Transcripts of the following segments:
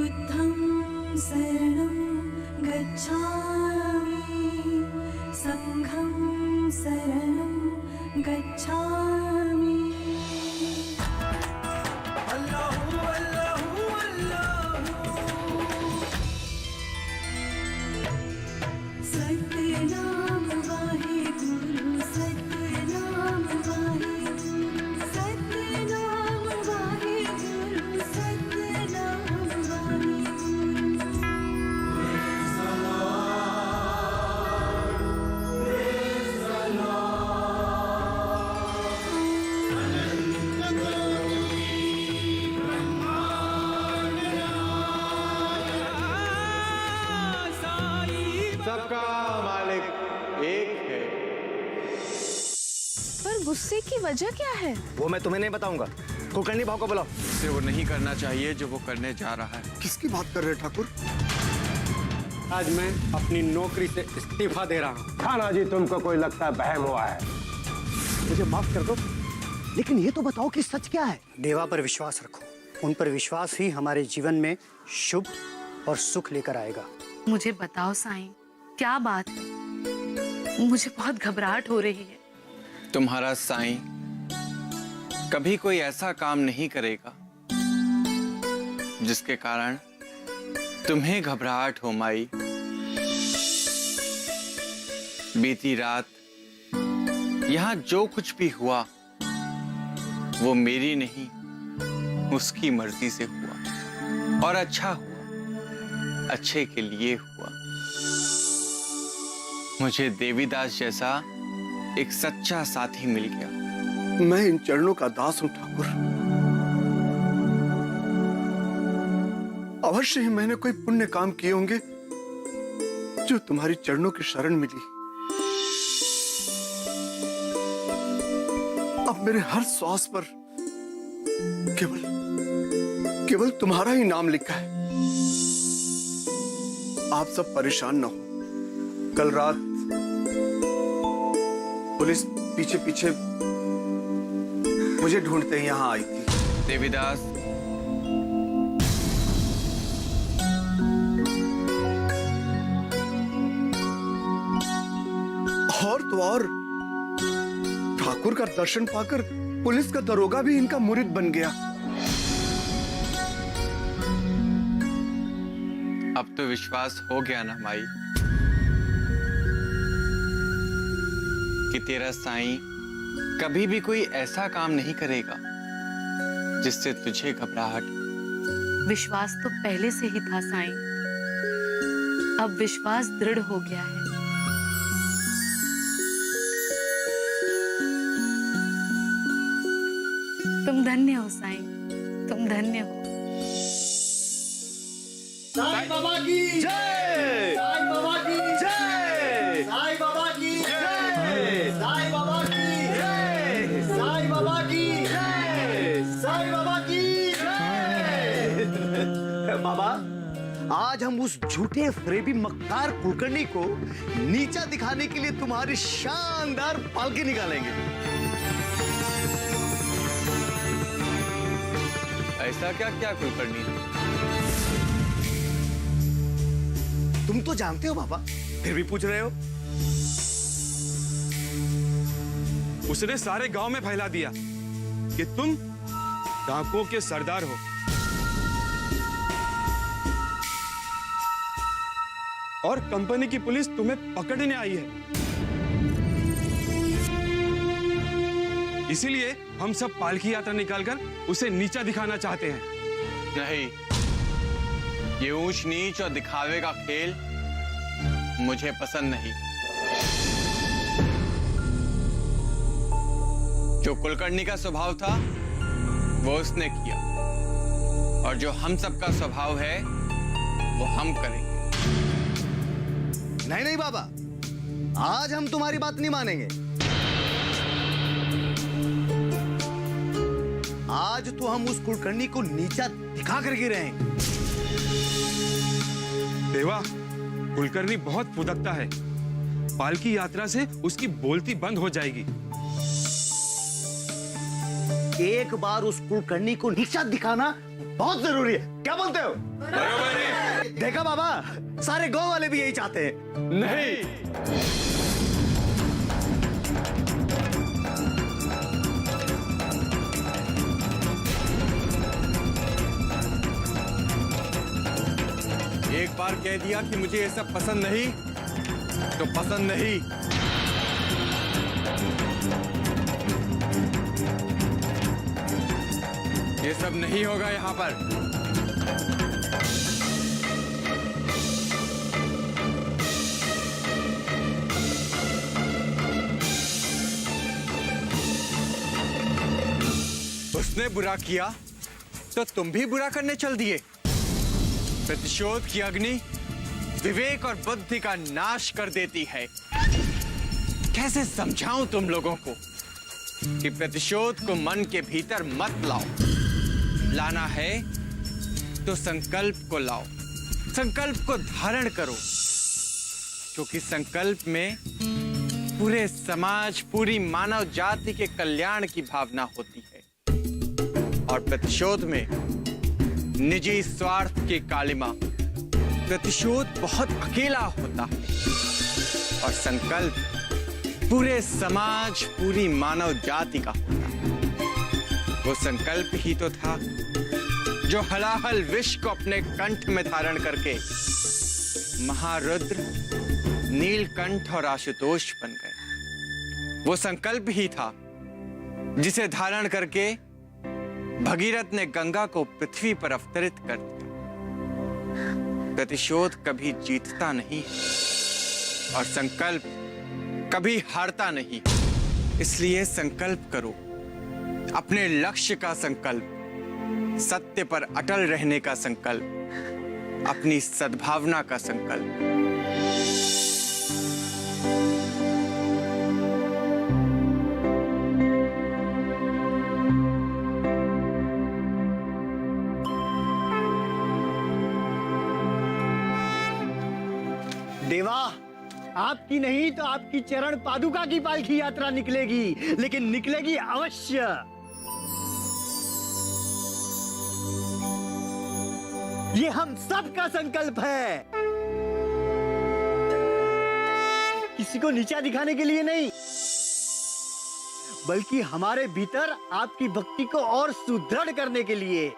बुद्धं शरणं गच्छामि, संघं शरणं गच्छामि। अल्लाहु अल्लाहु अल्लाहु, सतनाम वाहेगुरु, सतनाम वाहेगुरु, सतनाम वाहेगुरु, सतनाम वाहेगुरु। सबका मालिक एक है। पर गुस्से की वजह क्या है? वो मैं तुम्हें नहीं बताऊंगा। कुलकर्णी भाव को बुलाओ। उसे वो नहीं करना चाहिए जो वो करने जा रहा है। किसकी बात कर रहे ठाकुर? आज मैं अपनी नौकरी से इस्तीफा दे रहा हूँ। खाना जी, तुमको कोई लगता है बहम हुआ है। मुझे माफ कर दो, लेकिन ये तो बताओ कि सच क्या है। देवा पर विश्वास रखो। उन पर विश्वास ही हमारे जीवन में शुभ और सुख लेकर आएगा। मुझे बताओ साईं, क्या बात है? मुझे बहुत घबराहट हो रही है। तुम्हारा साईं कभी कोई ऐसा काम नहीं करेगा जिसके कारण तुम्हें घबराहट हो माई। बीती रात यहां जो कुछ भी हुआ वो मेरी नहीं, उसकी मर्जी से हुआ और अच्छा हुआ, अच्छे के लिए हुआ। मुझे देवीदास जैसा एक सच्चा साथी मिल गया। मैं इन चरणों का दास हूं ठाकुर। अवश्य ही मैंने कोई पुण्य काम किए होंगे जो तुम्हारी चरणों की शरण मिली। अब मेरे हर श्वास पर केवल तुम्हारा ही नाम लिखा है। आप सब परेशान न हो। कल रात पुलिस पीछे पीछे मुझे ढूंढते ही यहां आई थी। देवीदास, और तो और ठाकुर का दर्शन पाकर पुलिस का दरोगा भी इनका मुरीद बन गया। अब तो विश्वास हो गया ना माई कि तेरा साईं कभी भी कोई ऐसा काम नहीं करेगा जिससे तुझे घबराहट। विश्वास तो पहले से ही था साईं, अब विश्वास दृढ़ हो गया है। तुम धन्य हो साईं, तुम धन्य हो। साईं बाबा की जय, साईं बाबा की जय, साईं बाबा की जय, साईं बाबा की जय, साईं बाबा की जय, साईं बाबा की जय। बाबा, आज हम उस झूठे फरेबी मक्कार कुलकर्णी को नीचा दिखाने के लिए तुम्हारी शानदार पालकी निकालेंगे। ऐसा क्या क्या कुलकर्णी? तुम तो जानते हो बाबा, फिर भी पूछ रहे हो। उसने सारे गांव में फैला दिया कि तुम डाकुओं के सरदार हो और कंपनी की पुलिस तुम्हें पकड़ने आई है। इसीलिए हम सब पालकी यात्रा निकालकर उसे नीचा दिखाना चाहते हैं। नहीं, ये ऊंच नीच और दिखावे का खेल मुझे पसंद नहीं। जो कुलकर्णी का स्वभाव था वो उसने किया, और जो हम सबका स्वभाव है वो हम करेंगे। नहीं नहीं बाबा, आज हम तुम्हारी बात नहीं मानेंगे। आज तो हम उस कुलकर्णी को नीचा दिखा कर गिराएंगे। देवा, कुलकर्णी बहुत फुदकता है। पालकी यात्रा से उसकी बोलती बंद हो जाएगी। एक बार उस कुलकर्णी को नीचा दिखाना बहुत जरूरी है। क्या बोलते हो? बरोबर है। देखा बाबा, सारे गांव वाले भी यही चाहते हैं। नहीं, एक बार कह दिया कि मुझे ये सब पसंद नहीं तो पसंद नहीं। ये सब नहीं होगा यहां पर। उसने बुरा किया तो तुम भी बुरा करने चल दिए। प्रतिशोध की अग्नि विवेक और बुद्धि का नाश कर देती है। कैसे समझाऊं तुम लोगों को कि प्रतिशोध को मन के भीतर मत लाओ। लाना है तो संकल्प को लाओ, संकल्प को धारण करो, क्योंकि संकल्प में पूरे समाज, पूरी मानव जाति के कल्याण की भावना होती है और प्रतिशोध में निजी स्वार्थ की कालिमा। प्रतिशोध बहुत अकेला होता है और संकल्प पूरे समाज, पूरी मानव जाति का होता है। वो संकल्प ही तो था जो हलाहल विष को अपने कंठ में धारण करके महारुद्र, नीलकंठ और आशुतोष बन गए। वो संकल्प ही था जिसे धारण करके भगीरथ ने गंगा को पृथ्वी पर अवतरित कर दिया। प्रतिशोध कभी जीतता नहीं और संकल्प कभी हारता नहीं। इसलिए संकल्प करो, अपने लक्ष्य का संकल्प, सत्य पर अटल रहने का संकल्प, अपनी सद्भावना का संकल्प। देवा, आपकी नहीं तो आपकी चरण पादुका की पालकी यात्रा निकलेगी, लेकिन निकलेगी अवश्य। ये हम सब का संकल्प है, किसी को नीचा दिखाने के लिए नहीं, बल्कि हमारे भीतर आपकी भक्ति को और सुदृढ़ करने के लिए।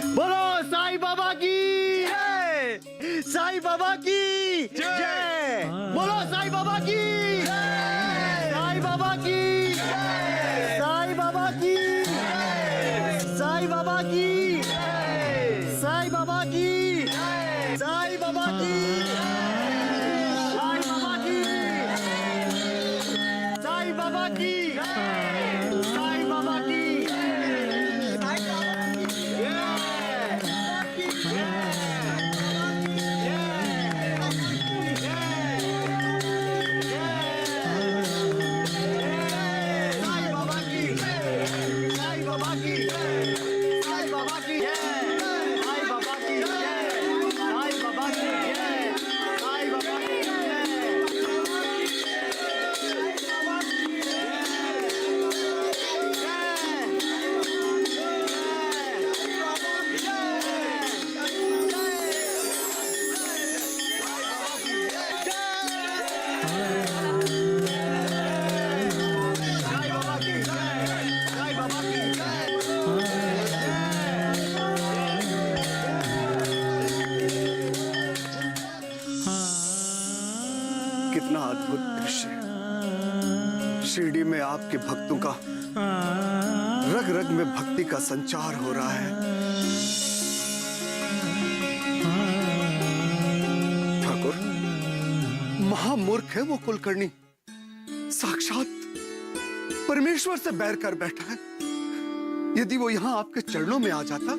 बोलो साईं बाबा की जय, साईं बाबा की जय, बोलो साईं बाबा की जय, साईं बाबा की जय, साईं बाबा की जय, साईं बाबा की जय, साईं बाबा की जय, साईं बाबा की जय, साईं बाबा की जय, साईं बाबा की जय, साईं बाबा की कितना अद्भुत दृश्य है। शिरडी में आपके भक्तों का रग रग में भक्ति का संचार हो रहा है। ठाकुर, महामूर्ख है वो कुलकर्णी, साक्षात परमेश्वर से बैर कर बैठा है। यदि वो यहां आपके चरणों में आ जाता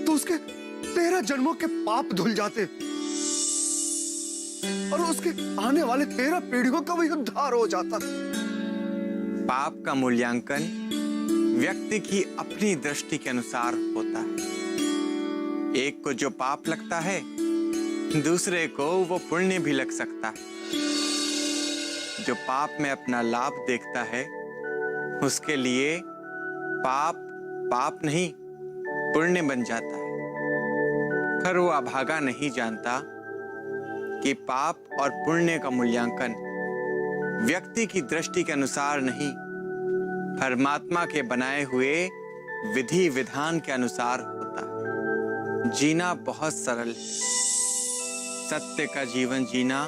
तो उसके 13 जन्मों के पाप धुल जाते और उसके आने वाले 13 पीढ़ियों का भी उद्धार हो जाता। पाप का मूल्यांकन व्यक्ति की अपनी दृष्टि के अनुसार होता है। एक को जो पाप लगता है, दूसरे को वो पुण्य भी लग सकता है। जो पाप में अपना लाभ देखता है, उसके लिए पाप पाप नहीं पुण्य बन जाता है। पर वो अभागा नहीं जानता कि पाप और पुण्य का मूल्यांकन व्यक्ति की दृष्टि के अनुसार नहीं, परमात्मा के बनाए हुए विधि विधान के अनुसार होता है। जीना बहुत सरल है, सत्य का जीवन जीना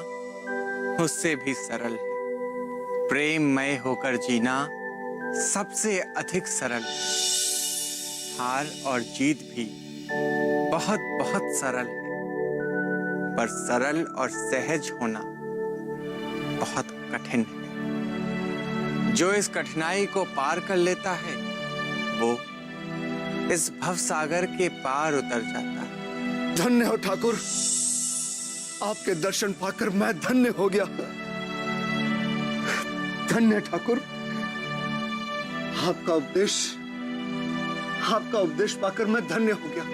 उससे भी सरल है। प्रेममय होकर जीना सबसे अधिक सरल है। हार और जीत भी बहुत बहुत सरल है, पर सरल और सहज होना बहुत कठिन है। जो इस कठिनाई को पार कर लेता है वो इस भवसागर के पार उतर जाता है। धन्य हो ठाकुर, आपके दर्शन पाकर मैं धन्य हो गया। धन्य ठाकुर, आपका उपदेश पाकर मैं धन्य हो गया।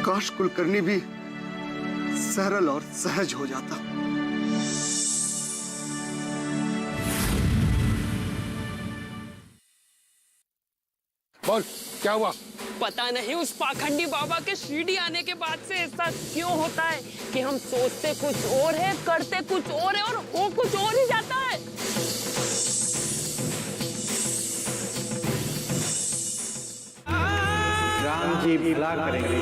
काश कुलकर्णी भी सरल और सहज हो जाता। बोल क्या हुआ? पता नहीं उस पाखंडी बाबा के शिरडी आने के बाद से ऐसा क्यों होता है कि हम सोचते कुछ और है, करते कुछ और है और हो कुछ और ही जाता है। राम जी भला करेंगे।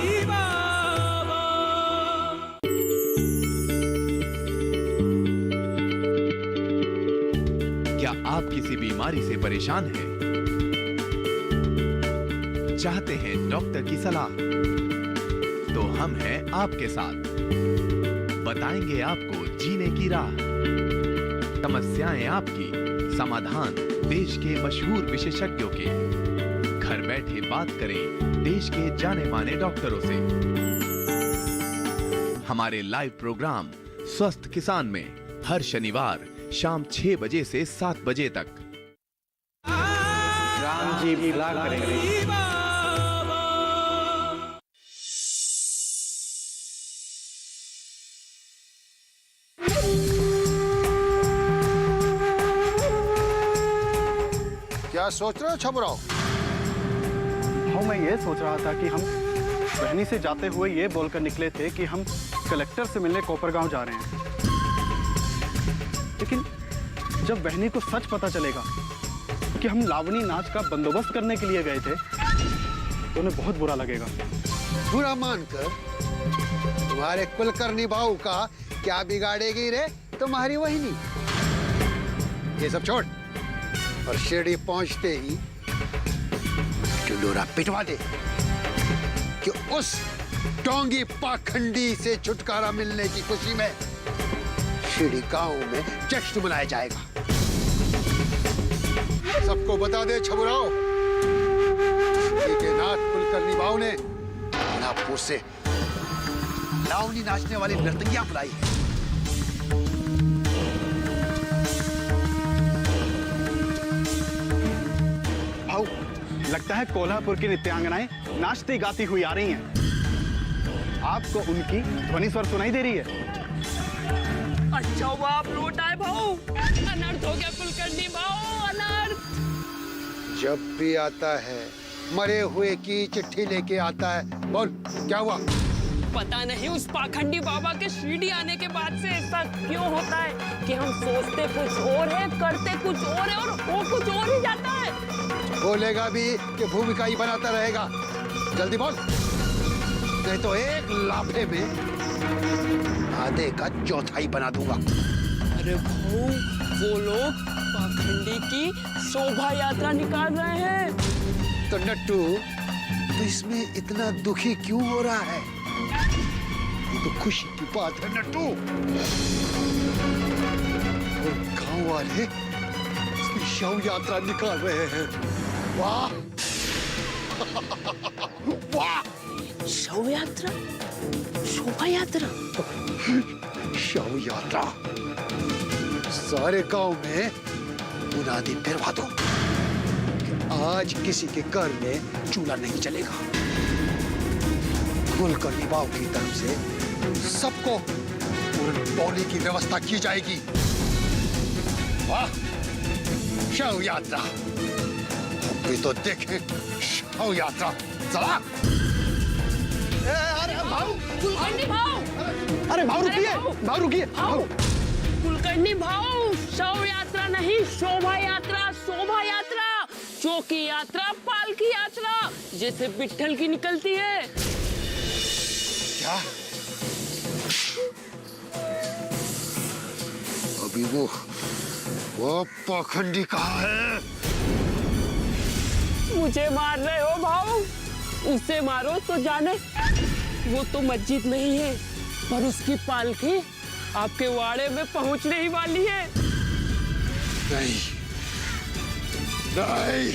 क्या आप किसी बीमारी से परेशान हैं? चाहते हैं डॉक्टर की सलाह? तो हम हैं आपके साथ, बताएंगे आपको जीने की राह। समस्याएं आपकी, समाधान देश के मशहूर विशेषज्ञों के। घर बैठे बात करें देश के जाने माने डॉक्टरों से। हमारे लाइव प्रोग्राम स्वस्थ किसान में हर शनिवार शाम 6 बजे से 7 बजे तक। राम जी भला करेंगे। क्या सोच रहे हो छबराओ? हाँ, मैं ये सोच रहा था कि हम बहनी से जाते हुए ये बोलकर निकले थे कि हम कलेक्टर से मिलने कोपरगांव जा रहे हैं, लेकिन जब बहनी को सच पता चलेगा कि हम लावणी नाच का बंदोबस्त करने के लिए गए थे तो उन्हें बहुत बुरा लगेगा। बुरा मानकर तुम्हारे कुलकर्णी बाबू का क्या बिगाड़ेगी रे तुम्हारी वहिनी? ये सब छोड़ और शिरडी पहुंचते ही डोरा पिटवा दे कि उस टोंगी पाखंडी से छुटकारा मिलने की खुशी में शिरडी गांव में जश्न मनाया जाएगा। सबको बता दे छबुराओ, शिरडी के नाथ कुलकर्णी बाबू ने नागपुर से लावनी नाचने वाली नर्तकियां बुलाई है। भाऊ, लगता है कोल्हापुर की नृत्यांगनाएं नाचती गाती हुई आ रही हैं। आपको उनकी ध्वनि स्वर सुनाई दे रही है। अच्छा हुआ आप लौट आए भाऊ, अनर्थ हो गया कुलकर्णी भाऊ, अनर्थ। जब भी आता है मरे हुए की चिट्ठी लेके आता है। बोल क्या हुआ? पता नहीं उस पाखंडी बाबा के शिरडी आने के बाद से ऐसा क्यों होता है कि हम सोचते कुछ और है, करते कुछ और है और हो कुछ और ही जाता है। बोलेगा भी कि भूमिका ही बनाता रहेगा। जल्दी बोल, नहीं तो एक लाफे में आधे का चौथाई बना दूंगा। अरे भाऊ, वो लोग पाखंडी की शोभा यात्रा निकाल रहे हैं। तो नट्टू, तो इसमें इतना दुखी क्यों हो रहा है? ये तो खुशी की बात है नट्टू। और गांव वाले इसकी शव यात्रा निकाल रहे हैं। वाह वाह! शव यात्रा, शोभा यात्रा, शव यात्रा। सारे गांव में मुनादी फिरवा दो कि आज किसी के घर में चूल्हा नहीं चलेगा। कुलकर्णी बाबू की तरफ से सबको पूर्ण पौली की व्यवस्था की जाएगी। वाह! शव यात्रा। भी तो देखे शव यात्रा। चला। अरे भाऊ, कुलकर्णी भाऊ, अरे भाऊ रुकिए, भाऊ रुकिए, भाऊ। कुलकर्णी भाऊ, शव यात्रा नहीं, शोभा यात्रा, शोभा यात्रा, चौकी यात्रा, पालकी यात्रा, जैसे विट्ठल की निकलती है। क्या? अभी वो पाखंडी कहाँ है? मुझे मार रहे हो भाऊ? उसे मारो तो जाने। वो तो मस्जिद नहीं है, पर उसकी पालकी आपके वाड़े में पहुंचने ही वाली है। नहीं, नहीं,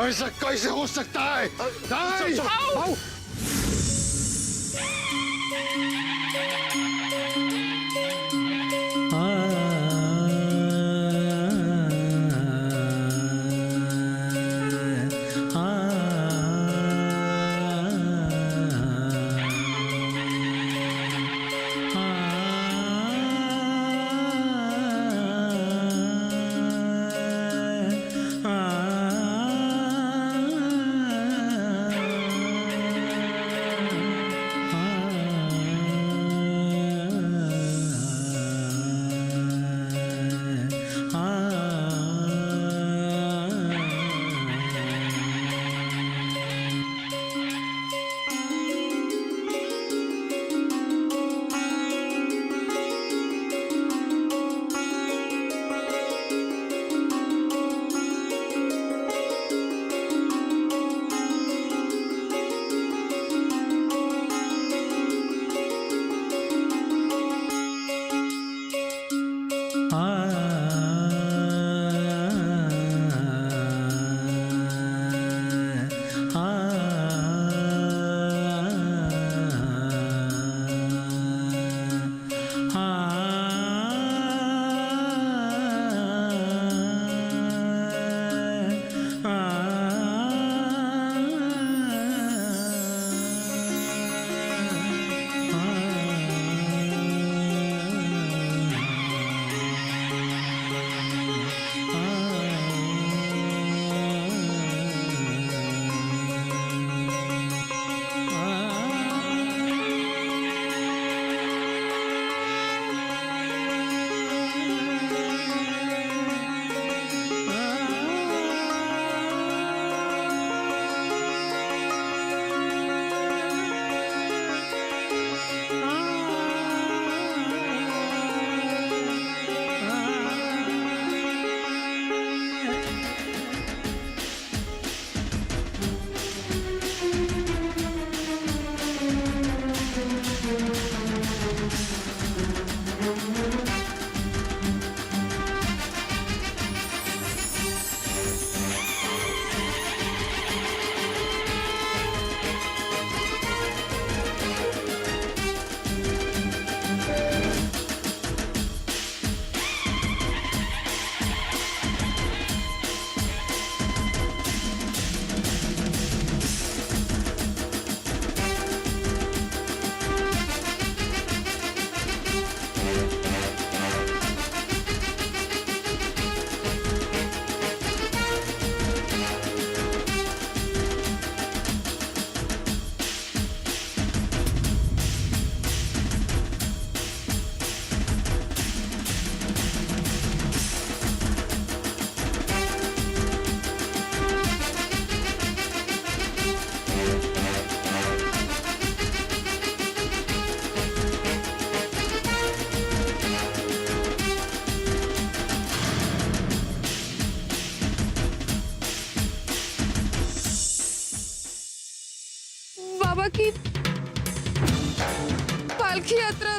ऐसा कैसे हो सकता है? नहीं, भाऊ, बाबा की पालकी यात्रा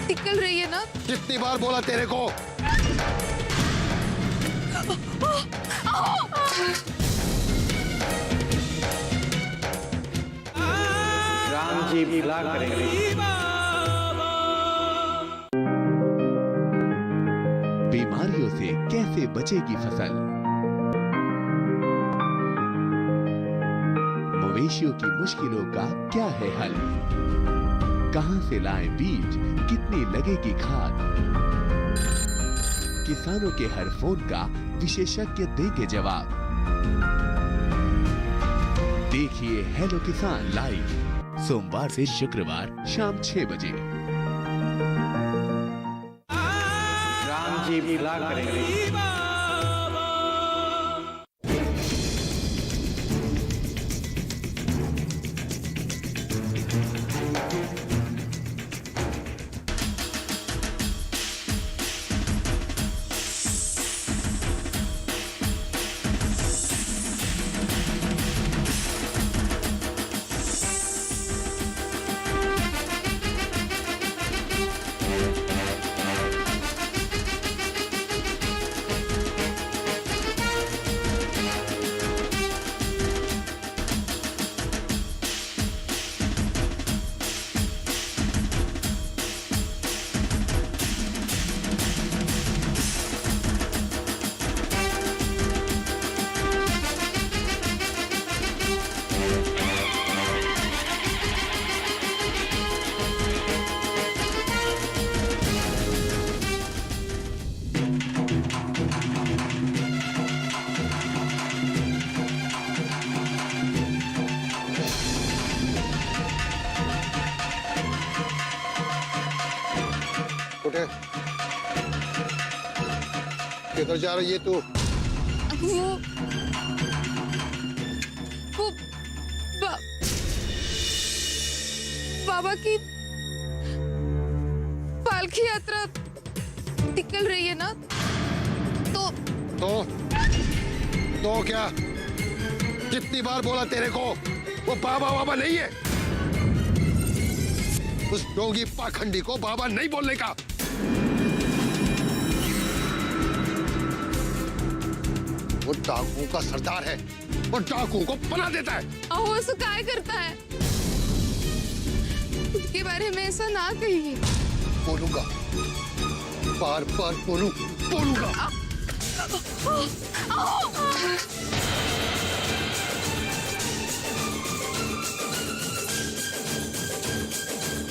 निकल रही है ना? कितनी बार बोला तेरे को? राम जी भला करेंगे। बीमारियों से कैसे बचेगी फसल? मवेशियों की मुश्किलों का क्या है हल? कहां से लाएं बीज, कितनी लगेगी खाद? किसानों के हर फोन का विशेषज्ञ देंगे जवाब। देखिए हेलो किसान लाइव सोमवार से शुक्रवार शाम 6 बजे। राम जी भला करेंगे। किधर जा रही है तू? वो बाबा की पालकी यात्रा निकल रही है ना, तो क्या? कितनी बार बोला तेरे को वो बाबा नहीं है। उस डोंगी पाखंडी को बाबा नहीं बोलने का। वो डाकुओं का सरदार है, वो डाकुओं को पनाह देता है। वो ऐसा काय करता है? उसके बारे में ऐसा ना कहिए। बोलूंगा, बार बार बोलूंगा।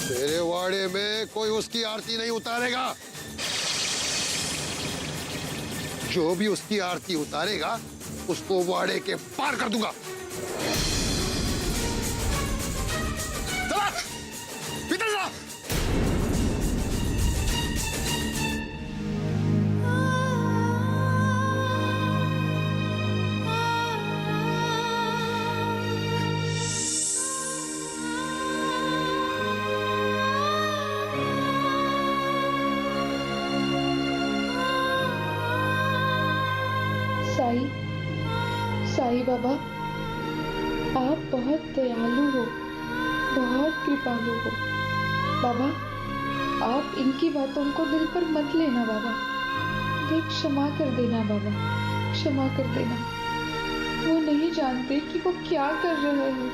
तेरे वाड़े में कोई उसकी आरती नहीं उतारेगा। जो भी उसकी आरती उतारेगा उसको वाड़े के पार कर दूंगा। चला, भीतर जा। साईं बाबा, आप बहुत दयालु हो, बहुत कृपालु हो। बाबा, आप इनकी बातों को दिल पर मत लेना बाबा। देख, क्षमा कर देना बाबा, क्षमा कर देना। वो नहीं जानते कि वो क्या कर रहे हैं।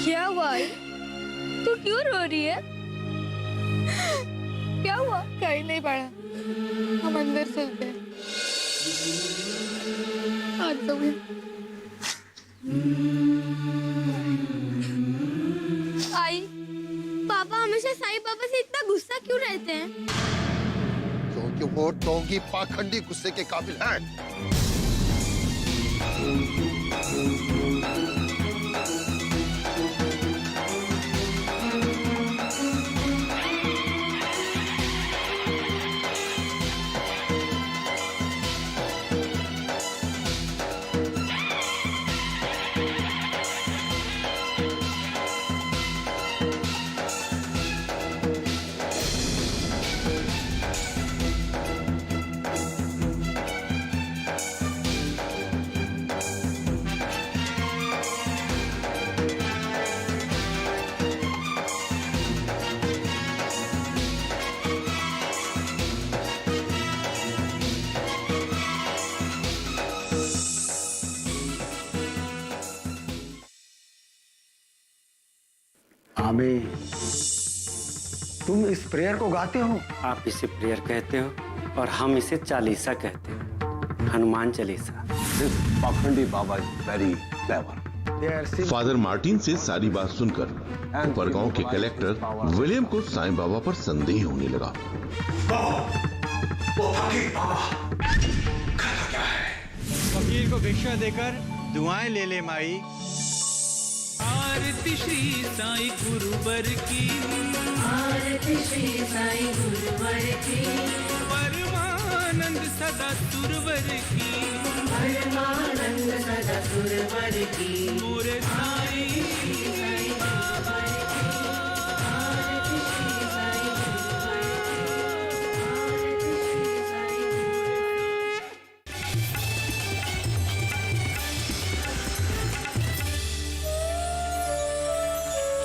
क्या हुआ? तू क्यों रो रही है? क्या हुआ? कहीं नहीं पड़ा। हम अंदर चलते हैं। आज तो आई, पापा हमेशा साईं बाबा से इतना गुस्सा क्यों रहते हैं? क्योंकि वो डोंगी पाखंडी गुस्से के काबिल है। आमीन। तुम इस प्रेयर को गाते हो? आप इसे प्रेयर कहते हो और हम इसे चालीसा कहते हैं, Hanuman Chalisa. This Pakhandi Baba is very clever. Father Martin से सारी बात सुनकर ऊपरगांव के कलेक्टर विलियम को साईं बाबा पर संदेह होने लगा। वो फकीर बाबा करता क्या है? फकीर को भिक्षा देकर दुआएं ले ले माई। आरती श्री साईं गुरुवर की, आरती श्री साईं गुरुवर की, परमानंद सदा सुरवर की, परमानंद सदा सुरवर की, मोरे साईं